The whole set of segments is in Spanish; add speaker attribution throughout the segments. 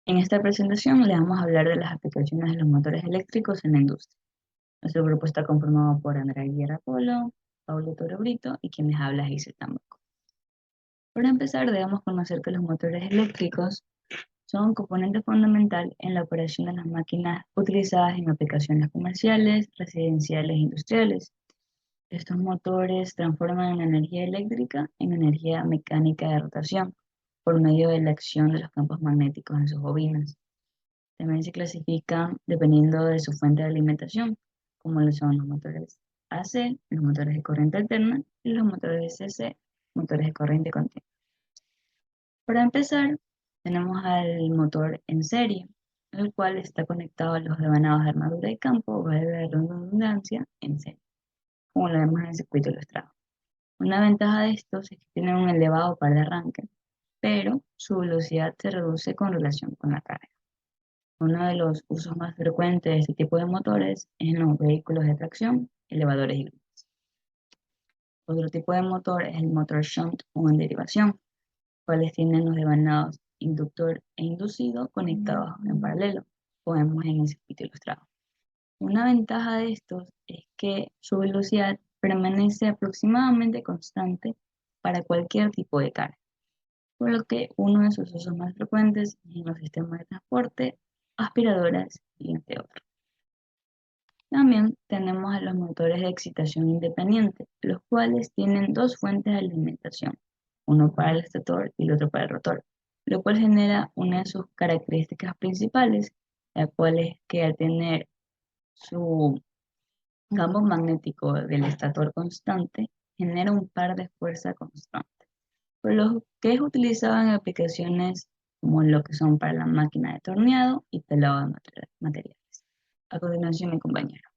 Speaker 1: En esta presentación le vamos a hablar de las aplicaciones de los motores eléctricos en la industria. Nuestro grupo está conformado por Andrea Guerra Polo, Paulo Toro Brito y quien les habla Giselle Tambaco. Para empezar, debemos conocer que los motores eléctricos son un componente fundamental en la operación de las máquinas utilizadas en aplicaciones comerciales, residenciales e industriales. Estos motores transforman la energía eléctrica en energía mecánica de rotación por medio de la acción de los campos magnéticos en sus bobinas. También se clasifican dependiendo de su fuente de alimentación, como lo son los motores AC, los motores de corriente alterna y los motores DC, motores de corriente continua. Para empezar, tenemos al motor en serie, el cual está conectado a los devanados de armadura de campo, valga la redundancia, en serie, como lo vemos en el circuito ilustrado. Una ventaja de estos es que tienen un elevado par de arranque, pero su velocidad se reduce con relación con la carga. Uno de los usos más frecuentes de este tipo de motores es en los vehículos de tracción, elevadores y grúas. Otro tipo de motor es el motor shunt o en derivación, cuales tienen los devanados inductor e inducido conectados en paralelo, como vemos en el circuito ilustrado. Una ventaja de estos es que su velocidad permanece aproximadamente constante para cualquier tipo de carga, por lo que uno de sus usos más frecuentes es en los sistemas de transporte, aspiradoras y entre otros. También tenemos a los motores de excitación independiente, los cuales tienen dos fuentes de alimentación, uno para el estator y el otro para el rotor, lo cual genera una de sus características principales, la cual es que al tener su campo magnético del estator constante, genera un par de fuerza constante, por lo que es utilizado en aplicaciones como lo que son para la máquina de torneado y pelado de materiales. A continuación, mi compañero.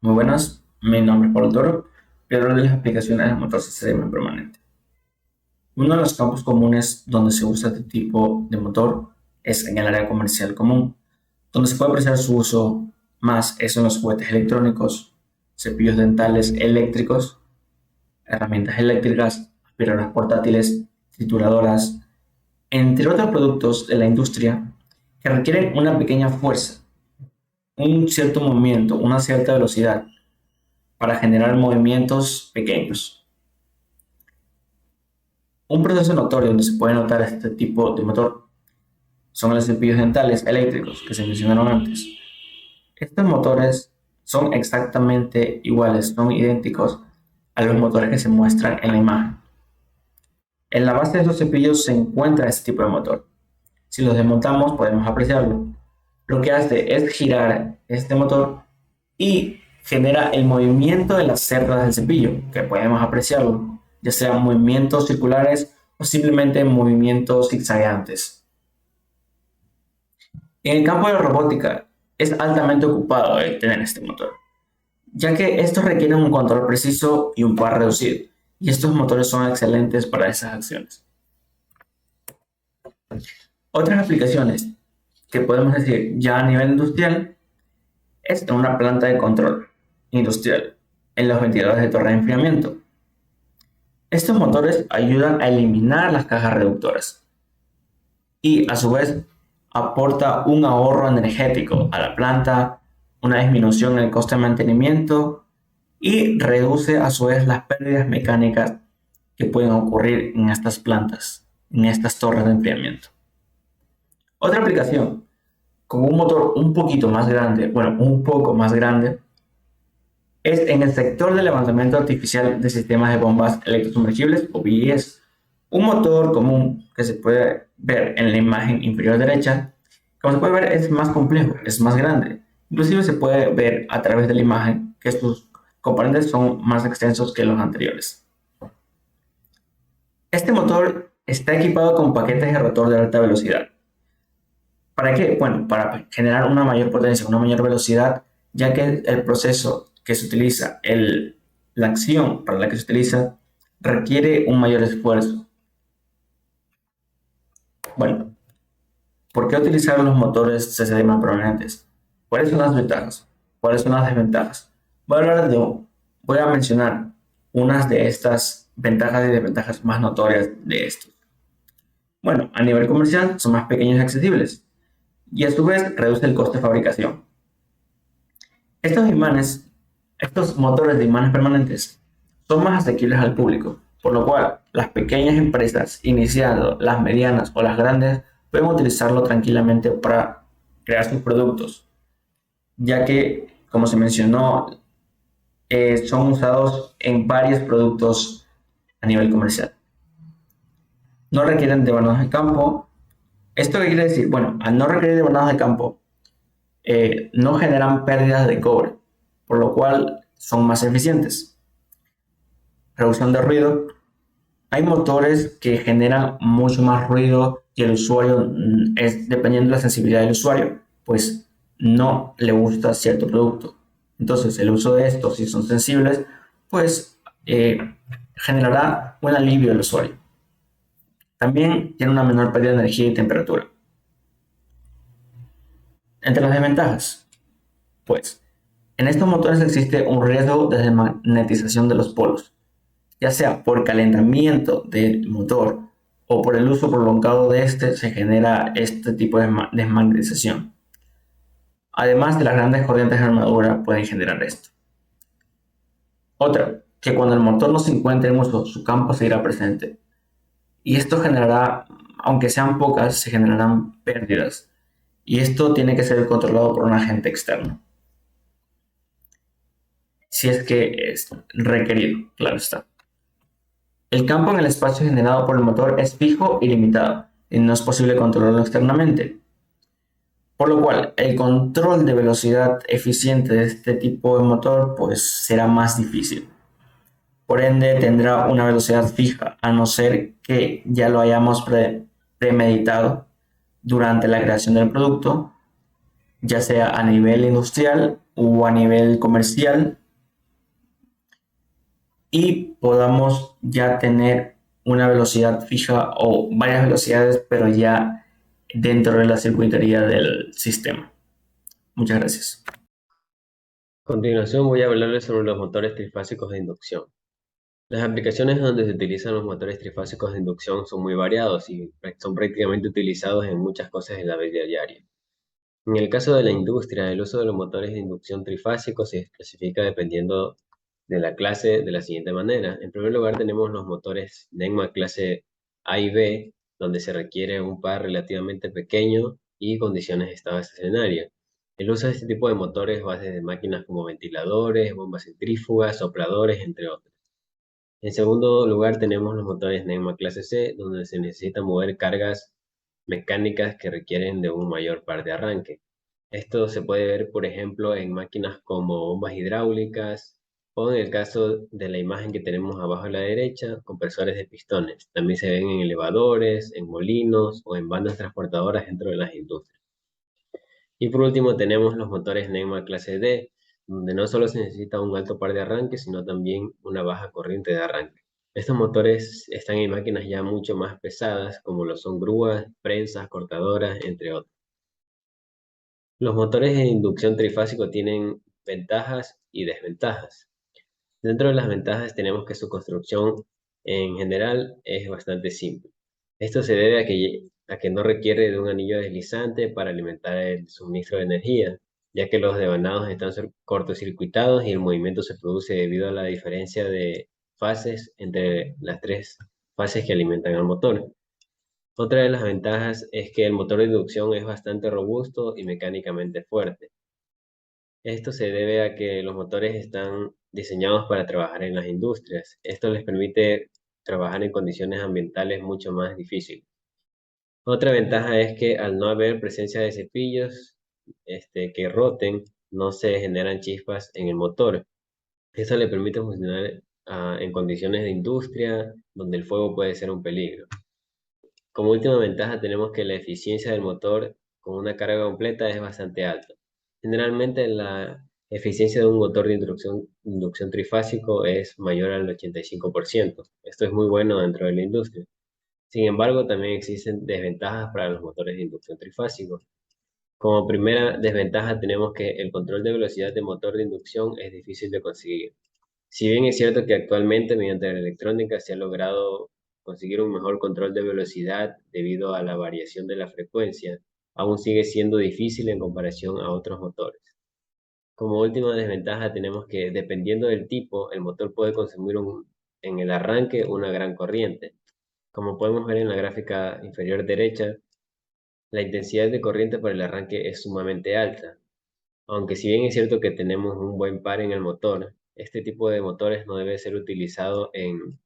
Speaker 2: Muy buenas, mi nombre es Pablo Toro, creador de las aplicaciones de motor sistema permanente. Uno de los campos comunes donde se usa este tipo de motor es en el área comercial común, donde se puede apreciar su uso más es en los juguetes electrónicos, cepillos dentales eléctricos, herramientas eléctricas, aspiradoras portátiles, trituradoras, entre otros productos de la industria que requieren una pequeña fuerza, un cierto movimiento, una cierta velocidad para generar movimientos pequeños. Un proceso notorio donde se puede notar este tipo de motor son los cepillos dentales eléctricos que se mencionaron antes. Estos motores son exactamente iguales, son idénticos a los motores que se muestran en la imagen. En la base de estos cepillos se encuentra este tipo de motor. Si los desmontamos podemos apreciarlo. Lo que hace es girar este motor y genera el movimiento de las cerdas del cepillo, que podemos apreciarlo, ya sean movimientos circulares o simplemente movimientos zigzagueantes. En el campo de la robótica es altamente ocupado el tener este motor, ya que estos requieren un control preciso y un par reducido, y estos motores son excelentes para esas acciones. Otras aplicaciones que podemos decir ya a nivel industrial es en una planta de control industrial, en los ventiladores de torre de enfriamiento. Estos motores ayudan a eliminar las cajas reductoras y a su vez aporta un ahorro energético a la planta, una disminución en el coste de mantenimiento y reduce a su vez las pérdidas mecánicas que pueden ocurrir en estas plantas, en estas torres de enfriamiento. Otra aplicación con un motor un poquito más grande, bueno, un poco más grande, es en el sector de levantamiento artificial de sistemas de bombas electrosumergibles o BES. Un motor común que se puede ver en la imagen inferior derecha, como se puede ver es más complejo, es más grande. Inclusive se puede ver a través de la imagen que sus componentes son más extensos que los anteriores. Este motor está equipado con paquetes de rotor de alta velocidad. ¿Para qué? Bueno, para generar una mayor potencia, una mayor velocidad, ya que el proceso que se utiliza, la acción para la que se utiliza, requiere un mayor esfuerzo. Bueno, ¿por qué utilizar los motores CCD permanentes? ¿Cuáles son las ventajas? ¿Cuáles son las desventajas? Voy a mencionar unas de estas ventajas y desventajas más notorias de estos. Bueno, a nivel comercial son más pequeños y accesibles, y a su vez reduce el coste de fabricación. Estos imanes, estos motores de imanes permanentes son más asequibles al público, por lo cual las pequeñas empresas, iniciando las medianas o las grandes, pueden utilizarlo tranquilamente para crear sus productos, ya que, como se mencionó, son usados en varios productos a nivel comercial. No requieren de barniz de campo. ¿Esto qué quiere decir? Bueno, al no requerir de barniz de campo, no generan pérdidas de cobre, por lo cual son más eficientes. Reducción de ruido. Hay motores que generan mucho más ruido y el usuario, dependiendo de la sensibilidad del usuario, pues no le gusta cierto producto. Entonces, el uso de estos, si son sensibles, pues generará un alivio al usuario. También tiene una menor pérdida de energía y temperatura. Entre las desventajas, pues en estos motores existe un riesgo de desmagnetización de los polos, ya sea por calentamiento del motor o por el uso prolongado de este, se genera este tipo de desmagnetización. Además de las grandes corrientes de armadura pueden generar esto. Otra, que cuando el motor no se encuentre en uso, su campo seguirá presente. Y esto generará, aunque sean pocas, se generarán pérdidas. Y esto tiene que ser controlado por un agente externo. Si es que es requerido, claro está. El campo en el espacio generado por el motor es fijo y limitado, y no es posible controlarlo externamente. Por lo cual, el control de velocidad eficiente de este tipo de motor pues será más difícil. Por ende, tendrá una velocidad fija, a no ser que ya lo hayamos premeditado durante la creación del producto, ya sea a nivel industrial o a nivel comercial, y podamos ya tener una velocidad fija o varias velocidades, pero ya dentro de la circuitería del sistema. Muchas gracias.
Speaker 3: A continuación voy a hablarles sobre los motores trifásicos de inducción. Las aplicaciones donde se utilizan los motores trifásicos de inducción son muy variados y son prácticamente utilizados en muchas cosas de la vida diaria. En el caso de la industria, el uso de los motores de inducción trifásicos se clasifica dependiendo de la clase de la siguiente manera. En primer lugar tenemos los motores NEMA clase A y B, donde se requiere un par relativamente pequeño y condiciones de estado estacionario. El uso de este tipo de motores va desde máquinas como ventiladores, bombas centrífugas, sopladores, entre otros. En segundo lugar tenemos los motores NEMA clase C, donde se necesita mover cargas mecánicas que requieren de un mayor par de arranque. Esto se puede ver, por ejemplo, en máquinas como bombas hidráulicas o en el caso de la imagen que tenemos abajo a la derecha, compresores de pistones. También se ven en elevadores, en molinos o en bandas transportadoras dentro de las industrias. Y por último tenemos los motores NEMA clase D, donde no solo se necesita un alto par de arranque, sino también una baja corriente de arranque. Estos motores están en máquinas ya mucho más pesadas, como lo son grúas, prensas, cortadoras, entre otros. Los motores de inducción trifásico tienen ventajas y desventajas. Dentro de las ventajas tenemos que su construcción en general es bastante simple. Esto se debe a que no requiere de un anillo deslizante para alimentar el suministro de energía, ya que los devanados están cortocircuitados y el movimiento se produce debido a la diferencia de fases entre las tres fases que alimentan al motor. Otra de las ventajas es que el motor de inducción es bastante robusto y mecánicamente fuerte. Esto se debe a que los motores están diseñados para trabajar en las industrias. Esto les permite trabajar en condiciones ambientales mucho más difíciles. Otra ventaja es que al no haber presencia de cepillos que roten, no se generan chispas en el motor. Eso le permite funcionar en condiciones de industria donde el fuego puede ser un peligro. Como última ventaja tenemos que la eficiencia del motor con una carga completa es bastante alta. Generalmente la eficiencia de un motor de inducción trifásico es mayor al 85%. Esto es muy bueno dentro de la industria. Sin embargo, también existen desventajas para los motores de inducción trifásico. Como primera desventaja tenemos que el control de velocidad de motor de inducción es difícil de conseguir. Si bien es cierto que actualmente mediante la electrónica se ha logrado conseguir un mejor control de velocidad debido a la variación de la frecuencia aún sigue siendo difícil en comparación a otros motores. Como última desventaja tenemos que, dependiendo del tipo, el motor puede consumir en el arranque una gran corriente. Como podemos ver en la gráfica inferior derecha, la intensidad de corriente para el arranque es sumamente alta. Aunque si bien es cierto que tenemos un buen par en el motor, este tipo de motores no debe ser utilizado en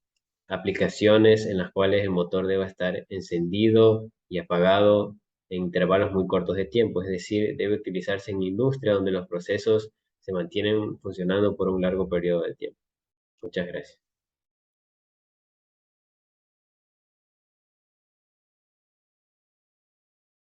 Speaker 3: aplicaciones en las cuales el motor deba estar encendido y apagado en intervalos muy cortos de tiempo, es decir, debe utilizarse en industria donde los procesos se mantienen funcionando por un largo periodo de tiempo. Muchas gracias.